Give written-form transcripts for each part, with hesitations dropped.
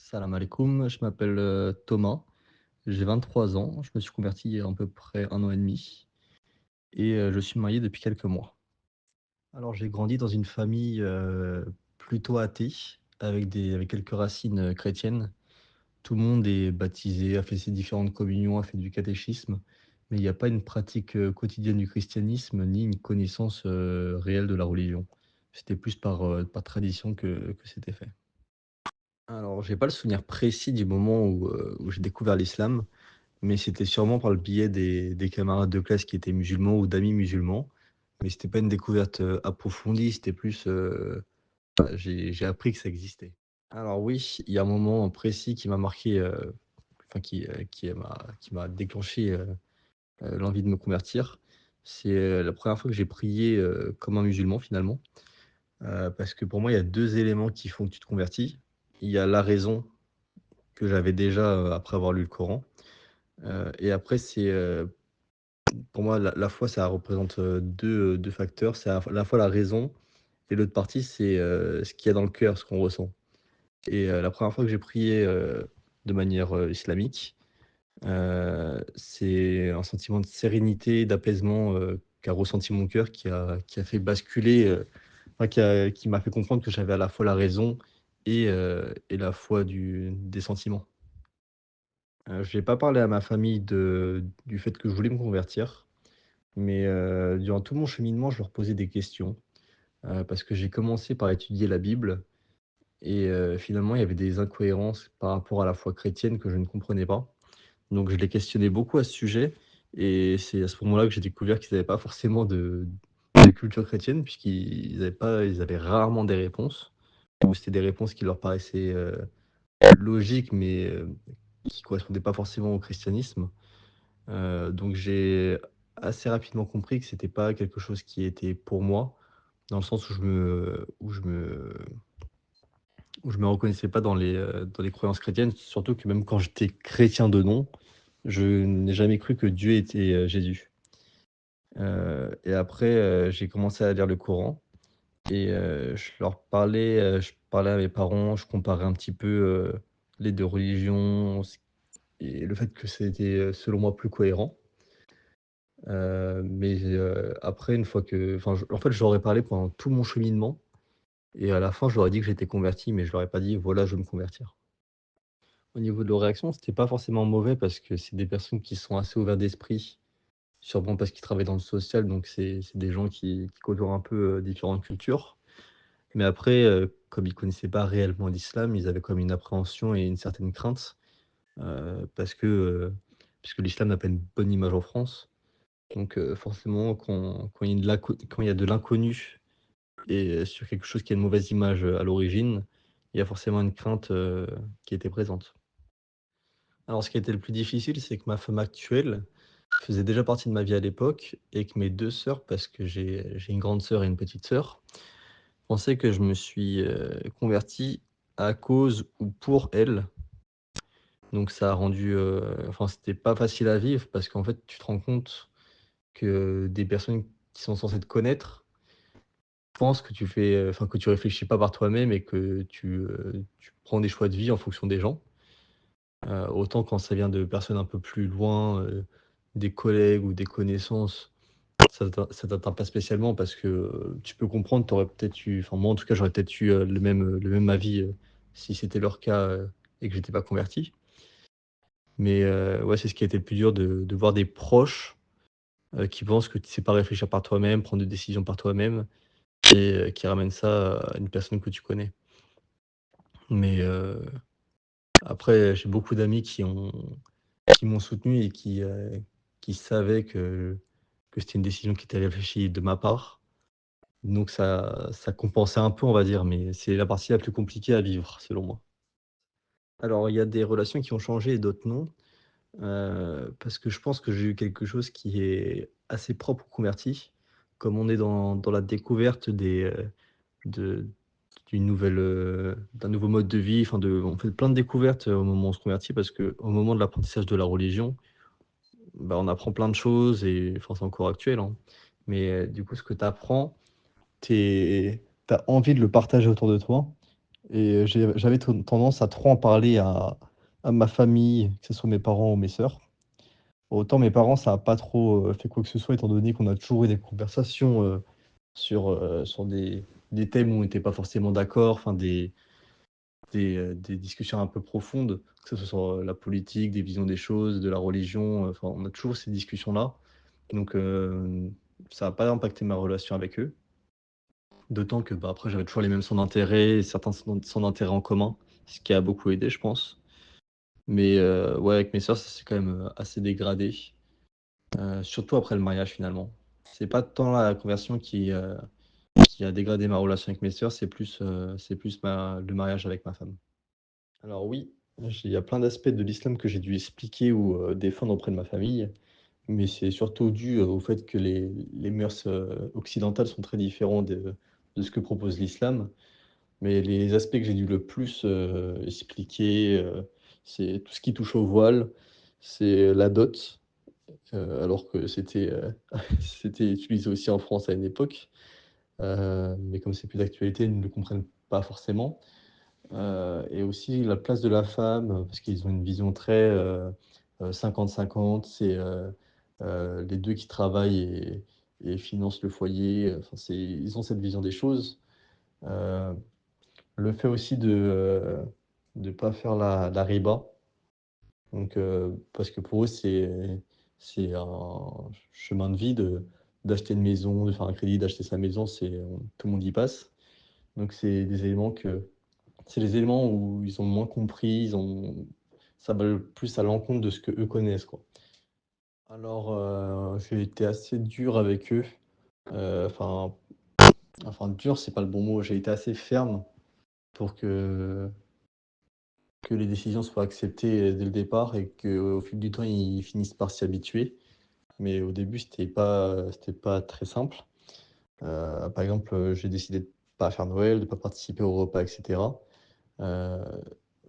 Salam alaikum, je m'appelle Thomas, j'ai 23 ans, je me suis converti il y a à peu près 1 an et demi et je suis marié depuis quelques mois. Alors j'ai grandi dans une famille plutôt athée, avec quelques racines chrétiennes. Tout le monde est baptisé, a fait ses différentes communions, a fait du catéchisme, mais il n'y a pas une pratique quotidienne du christianisme ni une connaissance réelle de la religion. C'était plus par tradition que c'était fait. Alors, j'ai pas le souvenir précis du moment où j'ai découvert l'islam, mais c'était sûrement par le biais des camarades de classe qui étaient musulmans ou d'amis musulmans. Mais c'était pas une découverte, approfondie, c'était plus, bah, j'ai appris que ça existait. Alors oui, il y a un moment précis qui m'a marqué, enfin qui m'a déclenché, l'envie de me convertir. C'est, la première fois que j'ai prié, comme un musulman finalement, parce que pour moi, il y a 2 éléments qui font que tu te convertis. Il y a la raison que j'avais déjà, après avoir lu le Coran. Et après c'est, pour moi la foi ça représente, 2 facteurs. C'est à la fois la raison et l'autre partie c'est, ce qu'il y a dans le cœur, ce qu'on ressent. Et la première fois que j'ai prié, de manière, islamique, c'est un sentiment de sérénité, d'apaisement, qu'a ressenti mon cœur qui a fait basculer, enfin qui m'a fait comprendre que j'avais à la fois la raison et la foi des sentiments. Je n'ai pas parlé à ma famille du fait que je voulais me convertir, mais durant tout mon cheminement, je leur posais des questions, parce que j'ai commencé par étudier la Bible et finalement, il y avait des incohérences par rapport à la foi chrétienne que je ne comprenais pas. Donc je les questionnais beaucoup à ce sujet et c'est à ce moment-là que j'ai découvert qu'ils n'avaient pas forcément de culture chrétienne ils avaient rarement des réponses ou c'était des réponses qui leur paraissaient, logiques mais qui correspondaient pas forcément au christianisme. Donc j'ai assez rapidement compris que c'était pas quelque chose qui était pour moi, dans le sens où je me reconnaissais pas dans les croyances chrétiennes. Surtout que même quand j'étais chrétien de nom, je n'ai jamais cru que Dieu était, Jésus. Et après, j'ai commencé à lire le Coran et je parlais à mes parents, je comparais un petit peu, les 2 religions, et le fait que c'était, selon moi, plus cohérent. Mais après une fois que enfin, en fait, je leur ai parlé pendant tout mon cheminement et à la fin, je leur ai dit que j'étais converti, mais je leur ai pas dit: «Voilà, je veux me convertir». Au niveau de leur réaction, c'était pas forcément mauvais parce que c'est des personnes qui sont assez ouverts d'esprit, sûrement parce qu'ils travaillent dans le social, donc c'est des gens qui côtoient un peu, différentes cultures. Mais après, comme ils connaissaient pas réellement l'islam, ils avaient quand même une appréhension et une certaine crainte, parce que, puisque l'islam n'a pas une bonne image en France. Donc forcément quand il y a de l'inconnu et sur quelque chose qui a une mauvaise image, à l'origine, il y a forcément une crainte, qui était présente. Alors ce qui a été le plus difficile, c'est que ma femme actuelle faisait déjà partie de ma vie à l'époque et que mes 2 sœurs, parce que j'ai une grande sœur et une petite sœur, pensaient que je me suis, converti à cause ou pour elles. Donc ça a rendu, enfin c'était pas facile à vivre parce qu'en fait, tu te rends compte que des personnes qui sont censées te connaître pense que tu fais, enfin que tu réfléchis pas par toi-même et que tu prends des choix de vie en fonction des gens. Autant quand ça vient de personnes un peu plus loin, des collègues ou des connaissances, ça t'atteint pas spécialement parce que, tu peux comprendre, tu aurais peut-être eu enfin moi en tout cas j'aurais peut-être eu, le même avis, si c'était leur cas, et que j'étais pas converti. Mais, ouais, c'est ce qui a été le plus dur de voir des proches, qui pensent que tu sais pas réfléchir par toi-même, prendre des décisions par toi-même et qui ramènent ça à une personne que tu connais. Mais après, j'ai beaucoup d'amis qui m'ont soutenu et qui savaient que c'était une décision qui était réfléchie de ma part. Donc ça compensait un peu, on va dire, mais c'est la partie la plus compliquée à vivre, selon moi. Alors, il y a des relations qui ont changé et d'autres non, parce que je pense que j'ai eu quelque chose qui est assez propre aux convertis. Comme on est dans la découverte de d'un nouveau mode de vie, enfin on fait plein de découvertes, au moment où on se convertit parce qu'au moment de l'apprentissage de la religion, bah, on apprend plein de choses et enfin, c'est encore actuel, hein. Mais du coup, ce que tu apprends, tu as envie de le partager autour de toi et j'avais tendance à trop en parler à ma famille, que ce soit mes parents ou mes sœurs. Autant mes parents, ça a pas trop, fait quoi que ce soit étant donné qu'on a toujours eu des conversations, sur des thèmes où on n'était pas forcément d'accord, enfin des discussions un peu profondes, que ce soit sur, la politique, des visions des choses, de la religion, enfin on a toujours ces discussions-là. Donc ça a pas impacté ma relation avec eux. D'autant que, bah, après j'avais toujours les mêmes centres d'intérêt et certains centres d'intérêt en commun, ce qui a beaucoup aidé je pense. Mais ouais avec mes sœurs ça s'est quand même, assez dégradé, surtout après le mariage finalement. C'est pas tant la conversion qui a dégradé ma relation avec mes sœurs, c'est plus ma le mariage avec ma femme. Alors oui, il y a plein d'aspects de l'islam que j'ai dû expliquer ou défendre auprès de ma famille, mais c'est surtout dû, au fait que les mœurs, occidentales sont très différents de ce que propose l'islam. Mais les aspects que j'ai dû le plus, expliquer, c'est tout ce qui touche au voile, c'est la dot, alors que c'était utilisé aussi en France à une époque, mais comme c'est plus d'actualité, ils ne le comprennent pas forcément. Et aussi la place de la femme, parce qu'ils ont une vision très, 50-50, c'est, les 2 qui travaillent et financent le foyer, enfin ils ont cette vision des choses. Heu, le fait aussi de pas faire la riba, donc parce que pour eux c'est un chemin de vie d'acheter une maison, de faire un crédit, d'acheter sa maison, tout le monde y passe. Donc c'est les éléments où ils ont moins compris, ça va le plus à l'encontre de ce que eux connaissent, quoi. Alors, j'ai été assez dur avec eux, enfin dur, c'est pas le bon mot, j'ai été assez ferme pour que les décisions soient acceptées, dès le départ et qu'au fil du temps, ils finissent par s'y habituer. Mais au début, c'était pas très simple. Par exemple, j'ai décidé de pas faire Noël, de pas participer au repas et cetera. Heu,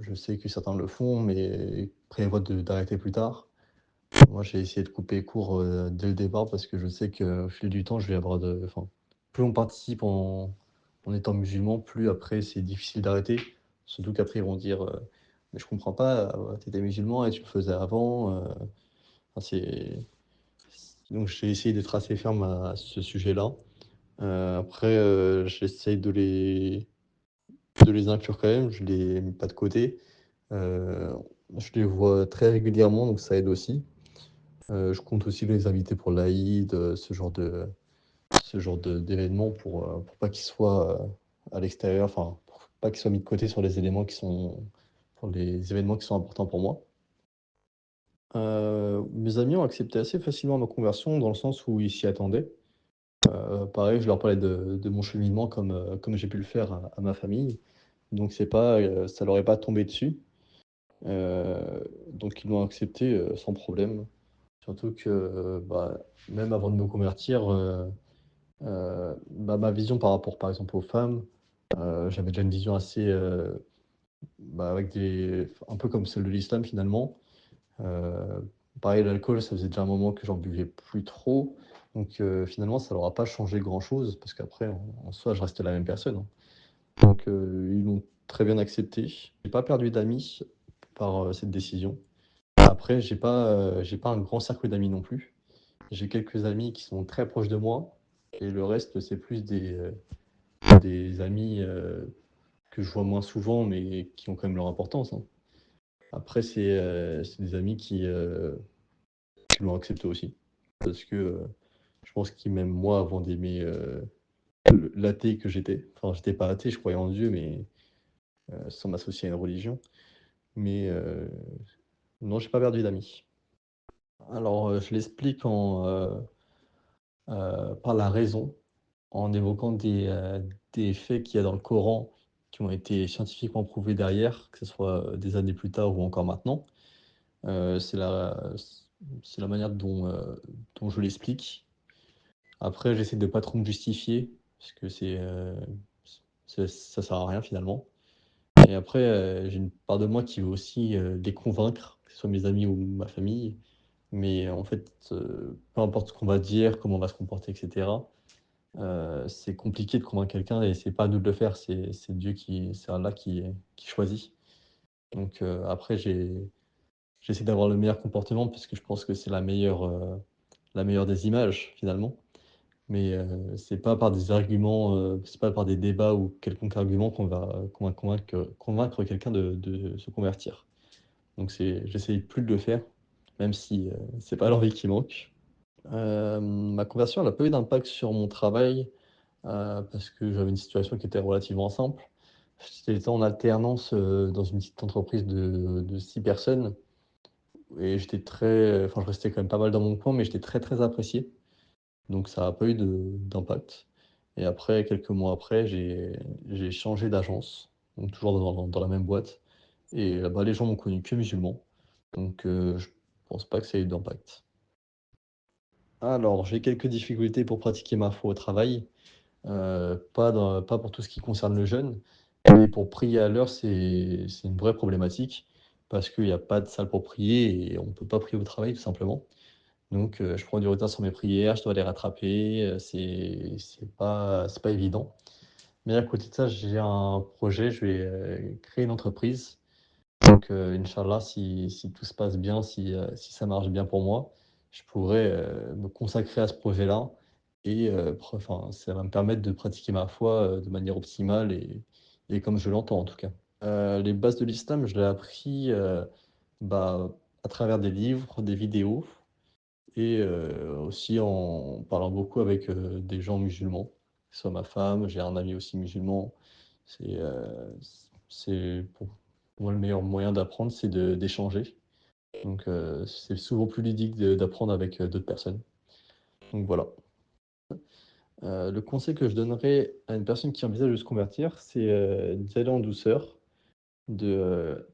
je sais que certains le font, mais prévoient d'arrêter plus tard. Moi, j'ai essayé de couper court, dès le départ parce que je sais qu'au fil du temps, je vais avoir plus on participe en étant musulman, plus après c'est difficile d'arrêter. Surtout qu'après ils vont dire, «Mais je comprends pas, tu étais musulman et tu le faisais avant», enfin donc j'ai essayé d'être assez ferme à ce sujet-là. Après, j'essaye de les inclure quand même, je les mets pas de côté. Heu, je les vois très régulièrement, donc ça aide aussi. Je compte aussi les inviter pour l'Aïd, ce genre d'événements pour pas qu'ils soient, à l'extérieur, enfin, pour pas qu'ils soient mis de côté sur les éléments qui sont pour les événements qui sont importants pour moi. Mes amis ont accepté assez facilement ma conversion dans le sens où ils s'y attendaient. Pareil, je leur parlais de mon cheminement comme j'ai pu le faire à ma famille. Donc c'est pas, ça leur est pas tombé dessus. Donc ils l'ont accepté, sans problème. Surtout que, bah, même avant de me convertir, bah, ma vision par rapport, par exemple, aux femmes, j'avais déjà une vision assez, bah, avec des un peu comme celle de l'islam finalement. Heu, pareil l'alcool, ça faisait déjà un moment que j'en buvais plus trop, donc finalement ça leur a pas changé grand-chose parce qu'après en soi je restais la même personne, hein. Donc ils l'ont très bien accepté. J'ai pas perdu d'amis par, cette décision. Après j'ai pas un grand cercle d'amis non plus. J'ai quelques amis qui sont très proches de moi et le reste, c'est plus des amis, que je vois moins souvent, mais qui ont quand même leur importance, hein. Après c'est des amis qui l'ont accepté aussi. Parce que, je pense qu'ils m'aiment moi avant d'aimer, l'athée que j'étais. Enfin, j'étais pas athée, je croyais en Dieu, mais, sans m'associer à une religion. Mais, non, j'ai pas perdu d'amis. Alors, je l'explique par la raison. En évoquant des faits qu'il y a dans le Coran qui ont été scientifiquement prouvés derrière, que ce soit, des années plus tard ou encore maintenant. C'est la manière dont je l'explique. Après, j'essaie de pas trop me justifier parce que ça sert à rien finalement et après, j'ai une part de moi qui veut aussi, les convaincre, que ce soit mes amis ou ma famille. Mais en fait, peu importe ce qu'on va dire, comment on va se comporter et cetera, C'est compliqué de convaincre quelqu'un et c'est pas à nous de le faire, c'est Dieu c'est Allah qui choisit. Donc après j'essaie d'avoir le meilleur comportement parce que je pense que c'est la meilleure des images finalement. Mais c'est pas par des arguments, c'est pas par des débats ou quelconque argument qu'on va convaincre quelqu'un de se convertir. Donc j'essaye plus de le faire, même si, c'est pas l'envie qui manque. Ma conversion, elle a pas eu d'impact sur mon travail, parce que j'avais une situation qui était relativement simple. J'étais en alternance, dans une petite entreprise de 6 personnes et je restais quand même pas mal dans mon coin, mais j'étais très, très apprécié. Donc ça a pas eu d'impact et après, quelques mois après, j'ai changé d'agence, donc toujours dans la même boîte et là-bas, les gens m'ont connu que musulman, donc je pense pas que ça ait eu d'impact. Alors, j'ai quelques difficultés pour pratiquer ma foi au travail, pas pour tout ce qui concerne le jeûne, mais pour prier à l'heure, c'est une vraie problématique parce qu'il y a pas de salle pour prier et on peut pas prier au travail tout simplement. Donc je prends du retard sur mes prières, je dois les rattraper, c'est pas évident. Mais à côté de ça, j'ai un projet, je vais, créer une entreprise. Donc inch'Allah, si tout se passe bien, si ça marche bien pour moi, je pourrais, me consacrer à ce projet-là et ça va me permettre de pratiquer ma foi, de manière optimale et comme je l'entends en tout cas. Les bases de l'islam, je l'ai appris, bah, à travers des livres, des vidéos et aussi en parlant beaucoup avec, des gens musulmans, que ce soit ma femme, j'ai un ami aussi musulman. C'est pour moi le meilleur moyen d'apprendre, c'est d'échanger. Donc c'est souvent plus ludique d'apprendre avec, d'autres personnes. Donc voilà. Le conseil que je donnerais à une personne qui envisage de se convertir, c'est, d'y aller en douceur, de,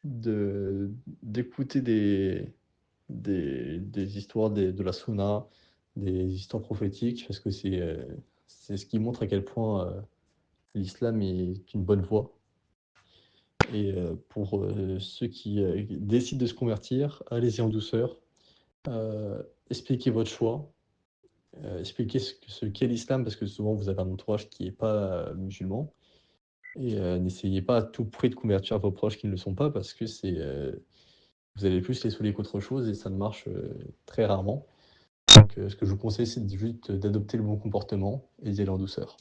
d'écouter des histoires de la Sunna, des histoires prophétiques, parce que c'est ce qui montre à quel point, l'islam est une bonne voie et pour, ceux qui, décident de se convertir, allez-y en douceur, expliquez votre choix, expliquez ce qu'est l'islam parce que souvent vous avez un entourage qui est pas, musulman et n'essayez pas à tout prix de convertir vos proches qui ne le sont pas parce que vous allez plus les saouler qu'autre chose et ça ne marche, très rarement. Donc ce que je vous conseille, c'est juste d'adopter le bon comportement et d'y aller en douceur.